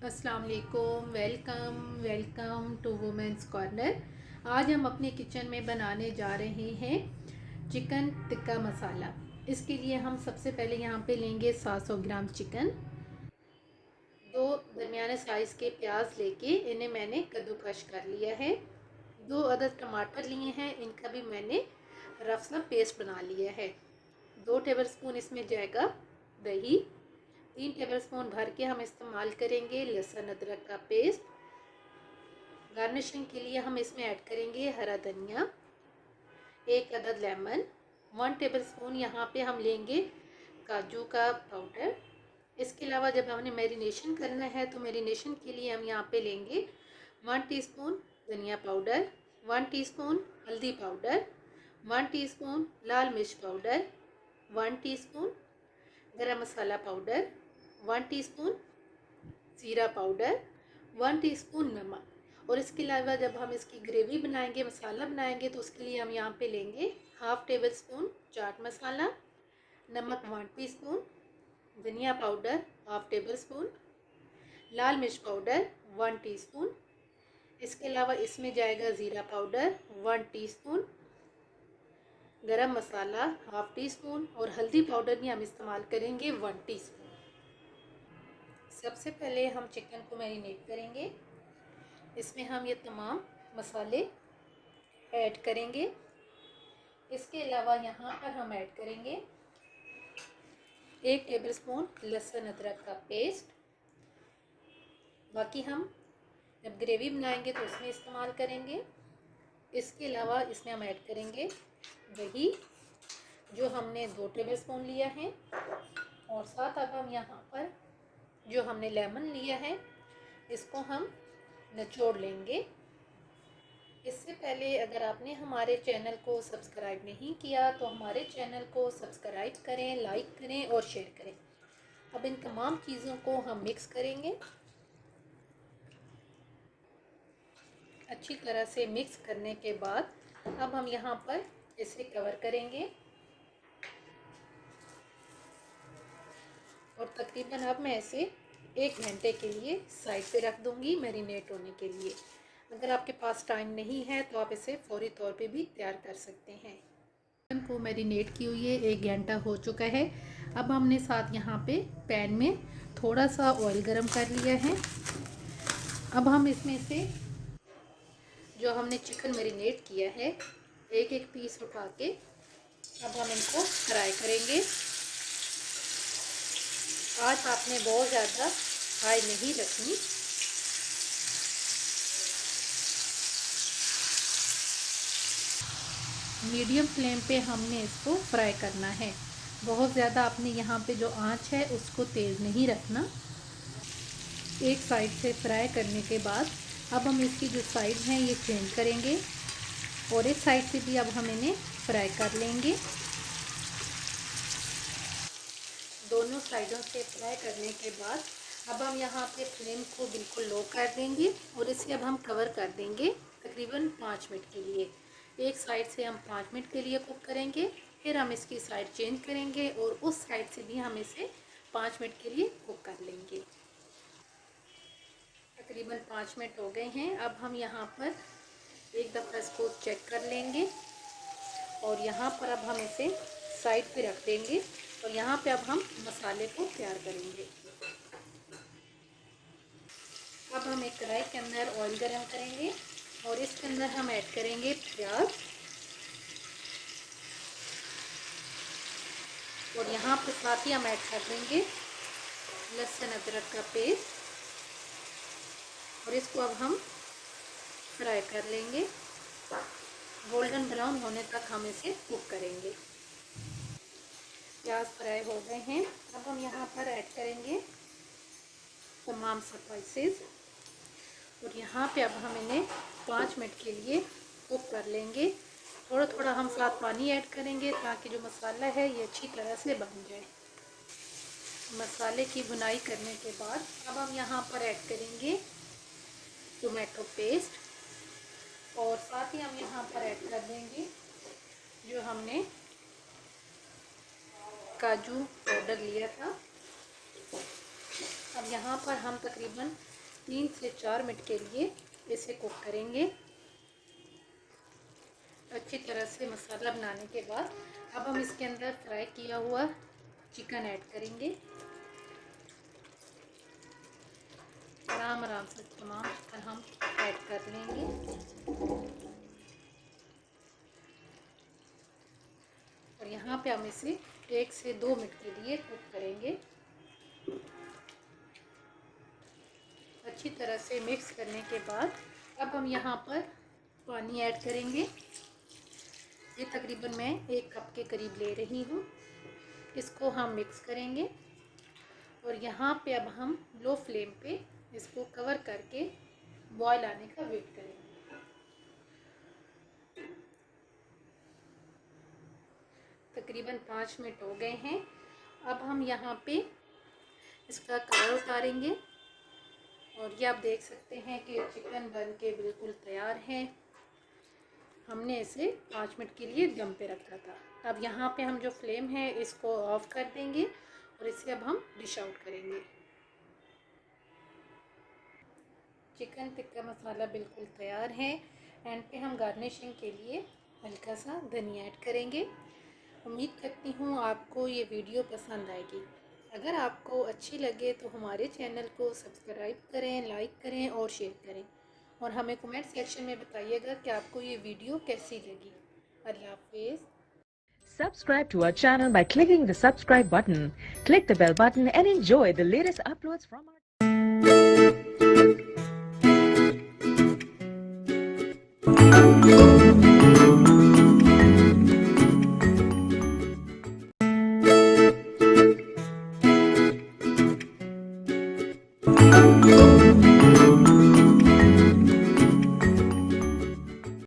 अस्सलाम वालेकुम। Welcome to women's corner. आज हम अपने किचन में बनाने जा रहे हैं चिकन टिक्का मसाला। इसके लिए हम सबसे पहले यहाँ पे लेंगे 700 ग्राम चिकन। दो दरमियाने साइज़ के प्याज लेके इन्हें मैंने कद्दूकश कर लिया है। 2 अदद टमाटर लिए हैं, इनका भी मैंने रफ सा पेस्ट बना लिया है। 2 टेबलस्पून इसमें जाएगा दही। 3 टेबलस्पून भर के हम इस्तेमाल करेंगे लहसुन अदरक का पेस्ट। गार्निशिंग के लिए हम इसमें ऐड करेंगे हरा धनिया, 1 अदद लेमन, 1 टेबलस्पून यहाँ पे हम लेंगे काजू का पाउडर। इसके अलावा जब हमने मैरिनेशन करना है तो मैरिनेशन के लिए हम यहाँ पे लेंगे 1 टीस्पून धनिया पाउडर, 1 टीस्पून हल्दी पाउडर, 1 टीस्पून लाल मिर्च पाउडर, 1 टीस्पून गरम मसाला पाउडर, 1 टीस्पून जीरा पाउडर, 1 टीस्पून नमक। और इसके अलावा जब हम इसकी ग्रेवी बनाएंगे, मसाला बनाएंगे, तो उसके लिए हम यहाँ पे लेंगे half table spoon chaat masala, नमक 1 टीस्पून, धनिया पाउडर हाफ़ टेबल स्पून, लाल मिर्च पाउडर 1 टीस्पून। इसके अलावा इसमें जाएगा ज़ीरा पाउडर 1 टीस्पून, गरम मसाला हाफ़ टी स्पून और हल्दी पाउडर भी हम इस्तेमाल करेंगे 1 टीस्पून। सबसे पहले हम चिकन को मैरिनेट करेंगे। इसमें हम ये तमाम मसाले ऐड करेंगे। इसके अलावा यहाँ पर हम ऐड करेंगे 1 टेबलस्पून लहसुन अदरक का पेस्ट। बाकी हम जब ग्रेवी बनाएंगे तो उसमें इस्तेमाल करेंगे। इसके अलावा इसमें हम ऐड करेंगे दही, जो हमने 2 टेबलस्पून लिया है। और साथ अब हम यहाँ पर जो हमने लेमन लिया है इसको हम निचोड़ लेंगे। इससे पहले अगर आपने हमारे चैनल को सब्सक्राइब नहीं किया तो हमारे चैनल को सब्सक्राइब करें, लाइक करें और शेयर करें। अब इन तमाम चीज़ों को हम मिक्स करेंगे। अच्छी तरह से मिक्स करने के बाद अब हम यहाँ पर इसे कवर करेंगे और तकरीबन अब मैं इसे 1 घंटे के लिए साइड पे रख दूँगी मैरिनेट होने के लिए। अगर आपके पास टाइम नहीं है तो आप इसे फौरी तौर पे भी तैयार कर सकते हैं। चिकन को मैरिनेट की हुई है, 1 घंटा हो चुका है। अब हमने साथ यहाँ पे पैन में थोड़ा सा ऑयल गरम कर लिया है। अब हम इसमें से जो हमने चिकन मैरिनेट किया है एक एक पीस उठा के अब हम इनको फ्राई करेंगे। आँच आपने बहुत ज़्यादा हाई नहीं रखनी। मीडियम फ्लेम पे हमने इसको फ्राई करना है। बहुत ज़्यादा आपने यहाँ पे जो आँच है उसको तेज़ नहीं रखना। एक साइड से फ्राई करने के बाद अब हम इसकी जो साइड हैं ये चेंज करेंगे और इस साइड से भी अब हम इन्हें फ्राई कर लेंगे। दोनों साइडों से फ्राई करने के बाद अब हम यहाँ पे फ्लेम को बिल्कुल लो कर देंगे और इसे अब हम कवर कर देंगे तकरीबन 5 मिनट के लिए। एक साइड से हम 5 मिनट के लिए कुक करेंगे, फिर हम इसकी साइड चेंज करेंगे और उस साइड से भी हम इसे 5 मिनट के लिए कुक कर लेंगे। तकरीबन 5 मिनट हो गए हैं। अब हम यहाँ पर एक दफ़ा इसको चेक कर लेंगे और यहाँ पर अब हम इसे साइड पे रख देंगे और यहाँ पे अब हम मसाले को तैयार करेंगे। अब हम एक कढ़ाई के अंदर ऑयल गरम करेंगे और इसके अंदर हम ऐड करेंगे प्याज और यहाँ पर साथ ही हम ऐड कर देंगे लहसुन अदरक का पेस्ट और इसको अब हम फ्राई कर लेंगे। गोल्डन ब्राउन होने तक हम इसे कुक करेंगे। प्याज फ्राई हो गए हैं। अब हम यहाँ पर ऐड करेंगे तमाम स्पाइसेस और यहाँ पे अब हम इन्हें 5 मिनट के लिए कुक कर लेंगे। थोड़ा थोड़ा हम साथ पानी ऐड करेंगे ताकि जो मसाला है ये अच्छी तरह से बन जाए। मसाले की भुनाई करने के बाद अब हम यहाँ पर ऐड करेंगे टोमेटो पेस्ट और साथ ही हम यहाँ पर ऐड कर देंगे जो हमने काजू पाउडर लिया था। अब यहाँ पर हम तकरीबन 3 से 4 मिनट के लिए इसे कुक करेंगे। अच्छी तरह से मसाला बनाने के बाद अब हम इसके अंदर फ्राई किया हुआ चिकन ऐड करेंगे। आराम आराम से तमाम चिकन हम ऐड कर लेंगे। और यहाँ पे हम इसे 1 से 2 मिनट के लिए कुक करेंगे। अच्छी तरह से मिक्स करने के बाद अब हम यहाँ पर पानी ऐड करेंगे। ये तकरीबन मैं 1 कप के करीब ले रही हूँ। इसको हम मिक्स करेंगे और यहाँ पे अब हम लो फ्लेम पे इसको कवर करके बॉयल आने का वेट करेंगे। तकरीबन 5 मिनट हो गए हैं। अब हम यहाँ पे इसका कवर उतारेंगे और ये आप देख सकते हैं कि चिकन बन के बिल्कुल तैयार है। हमने इसे 5 मिनट के लिए दम पे रखा था। अब यहाँ पे हम जो फ्लेम है इसको ऑफ कर देंगे और इसे अब हम डिश आउट करेंगे। चिकन टिक्का मसाला बिल्कुल तैयार है। एंड पे हम गार्निशिंग के लिए हल्का सा धनिया ऐड करेंगे। उम्मीद करती हूँ आपको ये वीडियो पसंद आएगी। अगर आपको अच्छी लगे तो हमारे चैनल को सब्सक्राइब करें, लाइक करें और शेयर करें और हमें कमेंट सेक्शन में बताइएगा कि आपको ये वीडियो कैसी लगी। अल्लाह हाफिज़। Subscribe to our channel by clicking the subscribe button. Click the bell button and enjoy the latest uploads from our